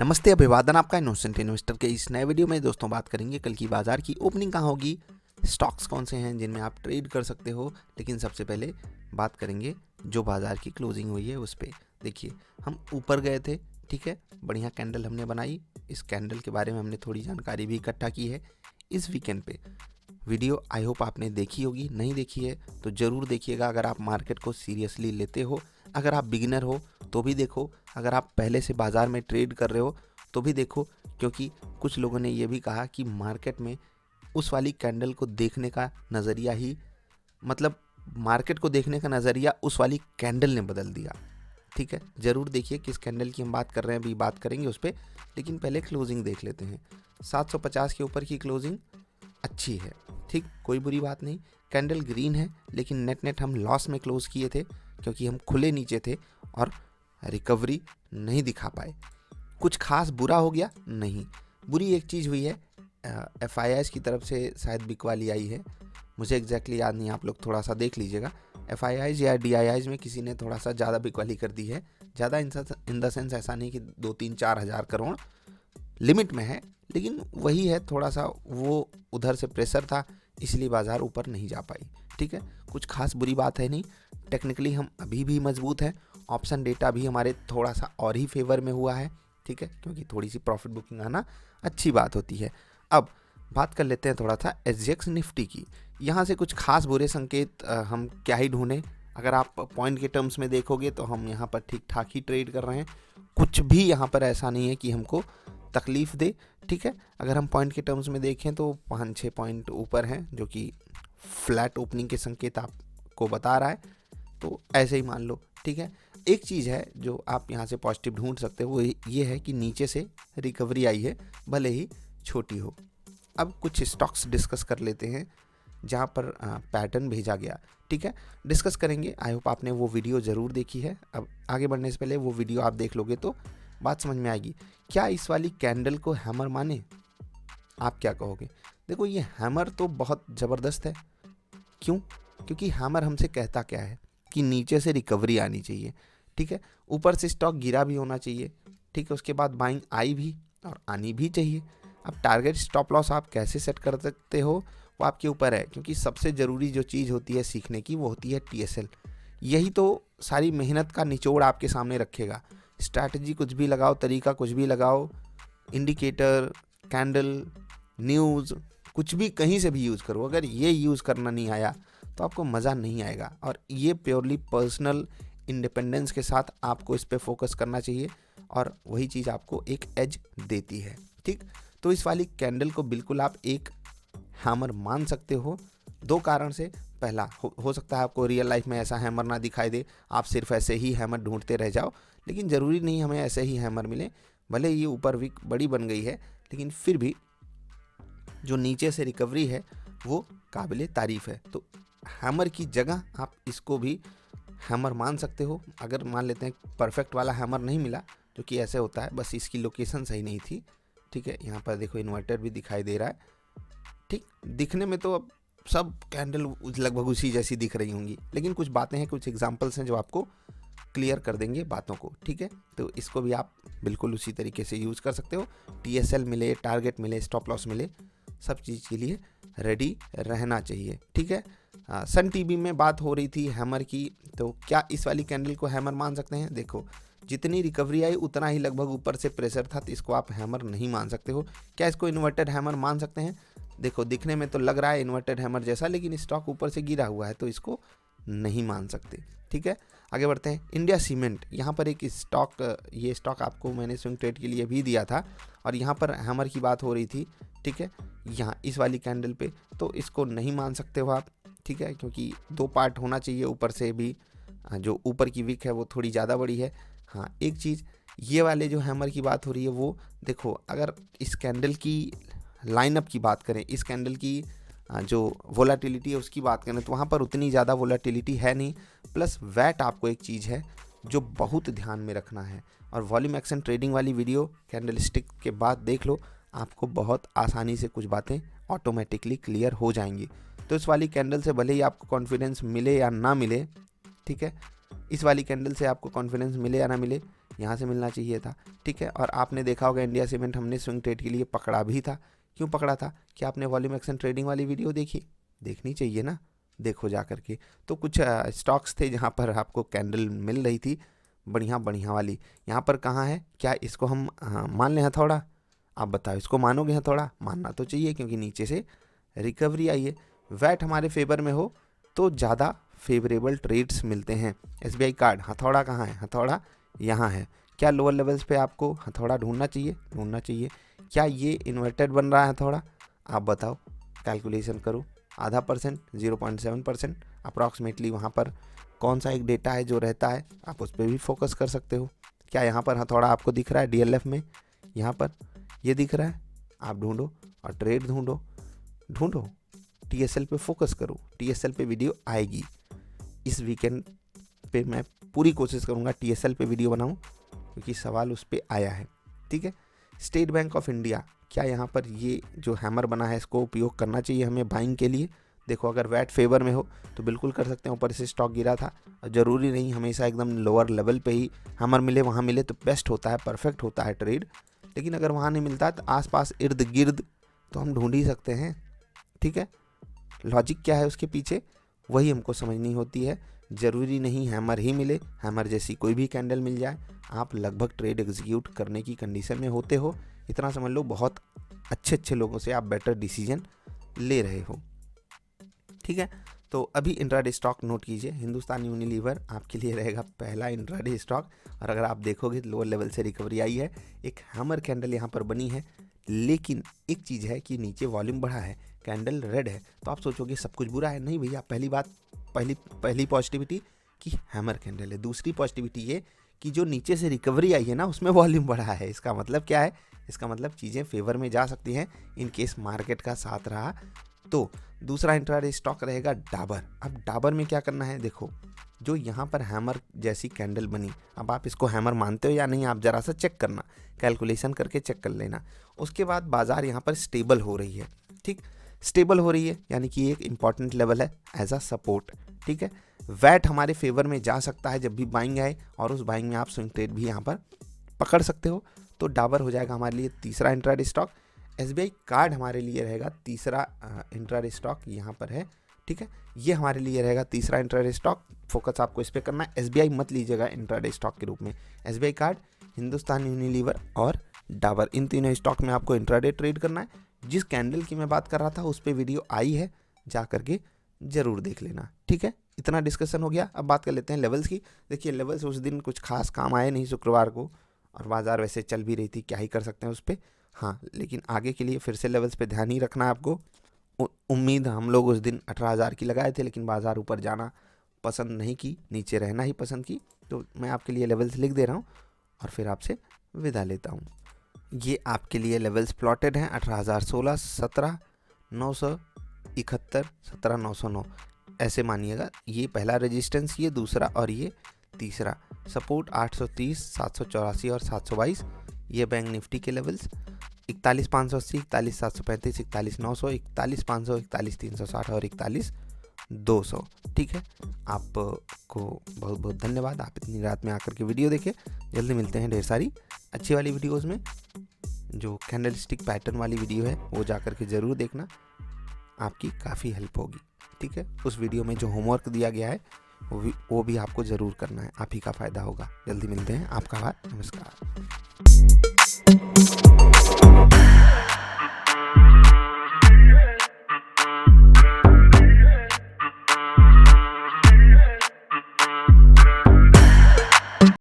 नमस्ते, अभिवादन आपका इनोसेंट इन्वेस्टर के इस नए वीडियो में दोस्तों बात करेंगे कल की बाजार की ओपनिंग कहाँ होगी, स्टॉक्स कौन से हैं जिनमें आप ट्रेड कर सकते हो। लेकिन सबसे पहले बात करेंगे जो बाजार की क्लोजिंग हुई है उस पर। देखिए, हम ऊपर गए थे, ठीक है, बढ़िया कैंडल हमने बनाई। इस कैंडल के बारे में हमने थोड़ी जानकारी भी इकट्ठा की है इस वीकेंड पे। वीडियो आई होप आपने देखी होगी, नहीं देखी है तो ज़रूर देखिएगा अगर आप मार्केट को सीरियसली लेते हो। अगर आप बिगिनर हो तो भी देखो, अगर आप पहले से बाज़ार में ट्रेड कर रहे हो तो भी देखो, क्योंकि कुछ लोगों ने ये भी कहा कि मार्केट में उस वाली कैंडल को देखने का नज़रिया ही, मतलब मार्केट को देखने का नज़रिया उस वाली कैंडल ने बदल दिया। ठीक है, ज़रूर देखिए किस कैंडल की हम बात कर रहे हैं, अभी बात करेंगे उस पर। लेकिन पहले क्लोजिंग देख लेते हैं। 750 के ऊपर की क्लोजिंग अच्छी है, ठीक, कोई बुरी बात नहीं। कैंडल ग्रीन है, लेकिन नेट नेट हम लॉस में क्लोज किए थे क्योंकि हम खुले नीचे थे और रिकवरी नहीं दिखा पाए। कुछ खास बुरा हो गया नहीं। बुरी एक चीज़ हुई है, एफ की तरफ से शायद बिकवाली आई है, मुझे एग्जैक्टली याद नहीं, आप लोग थोड़ा सा देख लीजिएगा। एफ या डी में किसी ने थोड़ा सा ज़्यादा बिकवाली कर दी है। ज़्यादा इन द सेंस ऐसा नहीं कि 2-3-4 हज़ार करोड़, लिमिट में है, लेकिन वही है, थोड़ा सा वो उधर से प्रेशर था, इसलिए बाज़ार ऊपर नहीं जा पाई। ठीक है, कुछ खास बुरी बात है नहीं। टेक्निकली हम अभी भी मजबूत हैं। ऑप्शन डेटा भी हमारे थोड़ा सा और ही फेवर में हुआ है, ठीक है, क्योंकि थोड़ी सी प्रॉफिट बुकिंग आना अच्छी बात होती है। अब बात कर लेते हैं थोड़ा सा एसजीएक्स निफ्टी की। यहाँ से कुछ खास बुरे संकेत हम क्या ही ढूंढें। अगर आप पॉइंट के टर्म्स में देखोगे तो हम यहाँ पर ठीक ठाक ही ट्रेड कर रहे हैं, कुछ भी यहाँ पर ऐसा नहीं है कि हमको तकलीफ दे। ठीक है, अगर हम पॉइंट के टर्म्स में देखें तो 5-6 पॉइंट ऊपर हैं, जो कि फ्लैट ओपनिंग के संकेत आपको बता रहा है, तो ऐसे ही मान लो। ठीक है, एक चीज़ है जो आप यहाँ से पॉजिटिव ढूंढ सकते हो, वो ये है कि नीचे से रिकवरी आई है, भले ही छोटी हो। अब कुछ स्टॉक्स डिस्कस कर लेते हैं जहाँ पर पैटर्न भेजा गया। ठीक है, डिस्कस करेंगे। आई होप आपने वो वीडियो ज़रूर देखी है। अब आगे बढ़ने से पहले वो वीडियो आप देख लोगे तो बात समझ में आएगी। क्या इस वाली कैंडल को हैमर माने? आप क्या कहोगे? देखो, ये हैमर तो बहुत ज़बरदस्त है। क्यों? क्योंकि हैमर हमसे कहता क्या है कि नीचे से रिकवरी आनी चाहिए। ठीक है, ऊपर से स्टॉक गिरा भी होना चाहिए। ठीक है, उसके बाद बाइंग आई भी और आनी भी चाहिए। अब टारगेट स्टॉप लॉस आप कैसे सेट कर सकते हो वो आपके ऊपर है, क्योंकि सबसे ज़रूरी जो चीज़ होती है सीखने की वो होती है टीएसएल। यही तो सारी मेहनत का निचोड़ आपके सामने रखेगा। स्ट्रैटेजी कुछ भी लगाओ, तरीका कुछ भी लगाओ, इंडिकेटर, कैंडल, न्यूज़, कुछ भी कहीं से भी यूज़ करो, अगर ये यूज़ करना नहीं आया तो आपको मज़ा नहीं आएगा। और ये प्योरली पर्सनल इंडिपेंडेंस के साथ आपको इस पे फोकस करना चाहिए, और वही चीज़ आपको एक एज देती है। ठीक, तो इस वाली कैंडल को बिल्कुल आप एक हैमर मान सकते हो, दो कारण से। पहला, हो सकता है आपको रियल लाइफ में ऐसा हैमर ना दिखाई दे, आप सिर्फ ऐसे ही हैमर ढूंढते रह जाओ, लेकिन ज़रूरी नहीं हमें ऐसे ही हैमर मिले। भले ये ऊपर विक बड़ी बन गई है, लेकिन फिर भी जो नीचे से रिकवरी है वो काबिले तारीफ़ है। तो हैमर की जगह आप इसको भी हैमर मान सकते हो। अगर मान लेते हैं परफेक्ट वाला हैमर नहीं मिला, जो कि ऐसे होता है, बस इसकी लोकेशन सही नहीं थी। ठीक है, यहाँ पर देखो इन्वर्टर भी दिखाई दे रहा है। ठीक, दिखने में तो अब सब कैंडल लगभग उसी जैसी दिख रही होंगी, लेकिन कुछ बातें हैं, कुछ एग्जांपल्स हैं जो आपको क्लियर कर देंगे बातों को। ठीक है, तो इसको भी आप बिल्कुल उसी तरीके से यूज़ कर सकते हो। टीएसएल मिले, टारगेट मिले, स्टॉप लॉस मिले, सब चीज़ के लिए रेडी रहना चाहिए। ठीक है, सन टीवी में बात हो रही थी हैमर की, तो क्या इस वाली कैंडल को हैमर मान सकते हैं? देखो, जितनी रिकवरी आई उतना ही लगभग ऊपर से प्रेशर था, तो इसको आप हैमर नहीं मान सकते हो। क्या इसको इन्वर्टेड हैमर मान सकते हैं? देखो, दिखने में तो लग रहा है इन्वर्टेड हैमर जैसा, लेकिन स्टॉक ऊपर से गिरा हुआ है, तो इसको नहीं मान सकते। ठीक है, आगे बढ़ते हैं। इंडिया सीमेंट, यहाँ पर एक स्टॉक, ये स्टॉक आपको मैंने स्विंग ट्रेड के लिए भी दिया था, और यहाँ पर हैमर की बात हो रही थी। ठीक है, यहाँ इस वाली कैंडल पे, तो इसको नहीं मान सकते हो आप। ठीक है, क्योंकि दो पार्ट होना चाहिए, ऊपर से भी जो ऊपर की विक है वो थोड़ी ज़्यादा बड़ी है। हाँ, एक चीज़, ये वाले जो हैमर की बात हो रही है वो देखो, अगर इस कैंडल की लाइनअप की बात करें, इस कैंडल की जो वोलाटिलिटी है उसकी बात करें, तो वहाँ पर उतनी ज़्यादा वोलाटिलिटी है नहीं। प्लस वैट आपको एक चीज़ है जो बहुत ध्यान में रखना है, और वॉल्यूम एक्शन ट्रेडिंग वाली वीडियो कैंडल स्टिक के बाद देख लो, आपको बहुत आसानी से कुछ बातें ऑटोमेटिकली क्लियर हो जाएंगी। तो इस वाली कैंडल से भले ही आपको कॉन्फिडेंस मिले या ना मिले, ठीक है, इस वाली कैंडल से आपको कॉन्फिडेंस मिले या ना मिले, यहाँ से मिलना चाहिए था, ठीक है। और आपने देखा होगा इंडिया सीमेंट हमने स्विंग ट्रेड के लिए पकड़ा भी था। क्यों पकड़ा था? क्या आपने वॉल्यूम एक्शन ट्रेडिंग वाली वीडियो देखी? देखनी चाहिए ना, देखो जा करके। तो कुछ स्टॉक्स थे जहाँ पर आपको कैंडल मिल रही थी बढ़िया बढ़िया वाली। यहाँ पर कहाँ है? क्या इसको हम मान लें हथौड़ा? आप बताओ, इसको मानोगे हथौड़ा? मानना तो चाहिए क्योंकि नीचे से रिकवरी आई है। वैट हमारे फेवर में हो तो ज़्यादा फेवरेबल ट्रेड्स मिलते हैं। SBI कार्ड, हथौड़ा कहाँ है? हथौड़ा यहाँ है। क्या लोअर लेवल्स पे आपको हथौड़ा ढूंढना चाहिए? ढूंढना चाहिए। क्या ये इन्वर्टेड बन रहा है हथौड़ा? आप बताओ, कैलकुलेशन करो। आधा परसेंट, 0.7% अप्रॉक्सीमेटली वहाँ पर कौन सा एक डेटा है जो रहता है, आप उस पर भी फोकस कर सकते हो। क्या यहाँ पर हथौड़ा आपको दिख रहा है? DLF में यहाँ पर ये दिख रहा है? आप ढूंढो और ट्रेड ढूंढो। TSL पे फोकस करो। TSL पे वीडियो आएगी इस वीकेंड पे। मैं पूरी कोशिश करूँगा TSL पे वीडियो बनाऊँ क्योंकि सवाल उस पर आया है, ठीक है। स्टेट बैंक ऑफ इंडिया, क्या यहाँ पर ये जो हैमर बना है इसको उपयोग करना चाहिए हमें बाइंग के लिए? देखो, अगर वैट फेवर में हो तो बिल्कुल कर सकते हैं। ऊपर से स्टॉक गिरा था, ज़रूरी नहीं हमेशा एकदम लोअर लेवल पे ही हैमर मिले, वहाँ मिले तो बेस्ट होता है, परफेक्ट होता है ट्रेड। लेकिन अगर वहाँ नहीं मिलता तो आसपास इर्द गिर्द तो हम ढूंढ ही सकते हैं, ठीक है। लॉजिक क्या है उसके पीछे, वही हमको समझनी होती है। ज़रूरी नहीं हैमर ही मिले, हैमर जैसी कोई भी कैंडल मिल जाए, आप लगभग ट्रेड एग्जीक्यूट करने की कंडीशन में होते हो। इतना समझ लो, बहुत अच्छे लोगों से आप बेटर डिसीजन ले रहे हो, ठीक है। तो अभी इंट्राडे स्टॉक नोट कीजिए। हिंदुस्तान यूनिलीवर आपके लिए रहेगा पहला इंट्राडे स्टॉक। और अगर आप देखोगे लोअर लेवल से रिकवरी आई है, एक हैमर कैंडल यहाँ पर बनी है। लेकिन एक चीज़ है कि नीचे वॉल्यूम बढ़ा है, कैंडल रेड है, तो आप सोचोगे सब कुछ बुरा है। नहीं भैया, पहली पॉजिटिविटी कि हैमर कैंडल है। दूसरी पॉजिटिविटी ये कि जो नीचे से रिकवरी आई है ना, उसमें वॉल्यूम बढ़ा है। इसका मतलब क्या है? इसका मतलब चीज़ें फेवर में जा सकती हैं इन केस मार्केट का साथ रहा तो। दूसरा इंट्राडे स्टॉक रहेगा डाबर। अब डाबर में क्या करना है? देखो, जो यहाँ पर हैमर जैसी कैंडल बनी, अब आप इसको हैमर मानते हो या नहीं, आप जरा सा चेक करना, कैलकुलेशन करके चेक कर लेना। उसके बाद बाजार यहाँ पर स्टेबल हो रही है, ठीक, स्टेबल हो रही है, यानी कि एक इंपॉर्टेंट लेवल है एज अ सपोर्ट, ठीक है। वैट हमारे फेवर में जा सकता है जब भी बाइंग आए, और उस बाइंग में आप स्विंग ट्रेड भी यहाँ पर पकड़ सकते हो। तो डाबर हो जाएगा हमारे लिए तीसरा इंट्राडे स्टॉक। SBI कार्ड हमारे लिए रहेगा तीसरा इंट्राडे स्टॉक, यहाँ पर है, ठीक है। ये हमारे लिए रहेगा तीसरा इंट्राडे स्टॉक। फोकस आपको इस पर करना है। SBI मत लीजिएगा इंट्राडे स्टॉक के रूप में। SBI कार्ड, हिंदुस्तान यूनिलीवर और डाबर, इन तीनों स्टॉक में आपको इंट्राडे ट्रेड करना है। जिस कैंडल की मैं बात कर रहा था उस पर वीडियो आई है, जा करके ज़रूर देख लेना, ठीक है। इतना डिस्कशन हो गया, अब बात कर लेते हैं लेवल्स की। देखिए, लेवल्स उस दिन कुछ खास काम आए नहीं शुक्रवार को, और बाज़ार वैसे चल भी रही थी, क्या ही कर सकते हैं उस पर। हाँ, लेकिन आगे के लिए फिर से लेवल्स पे ध्यान ही रखना है आपको। उम्मीद हम लोग उस दिन 18,000 की लगाए थे, लेकिन बाज़ार ऊपर जाना पसंद नहीं की, नीचे रहना ही पसंद की। तो मैं आपके लिए लेवल्स लिख दे रहा हूँ और फिर आपसे विदा लेता हूँ। ये आपके लिए लेवल्स प्लॉटेड हैं 18,016, 17,971, 17,909, ऐसे मानिएगा। ये पहला रेजिस्टेंस, ये दूसरा और ये तीसरा। सपोर्ट 830, 784 और 722, ये बैंक निफ्टी के लेवल्स। 41,580, 41,735, 41,900, 41,500, 41,360 और 41,200, ठीक है। आपको बहुत बहुत धन्यवाद, आप इतनी रात में आकर के वीडियो देखें। जल्दी मिलते हैं ढेर सारी अच्छी वाली वीडियोस में। जो कैंडलस्टिक पैटर्न वाली वीडियो है वो जाकर के ज़रूर देखना, आपकी काफ़ी हेल्प होगी, ठीक है। उस वीडियो में जो होमवर्क दिया गया है वो भी आपको ज़रूर करना है, आप ही का फ़ायदा होगा। जल्दी मिलते हैं, आपका आभार, नमस्कार।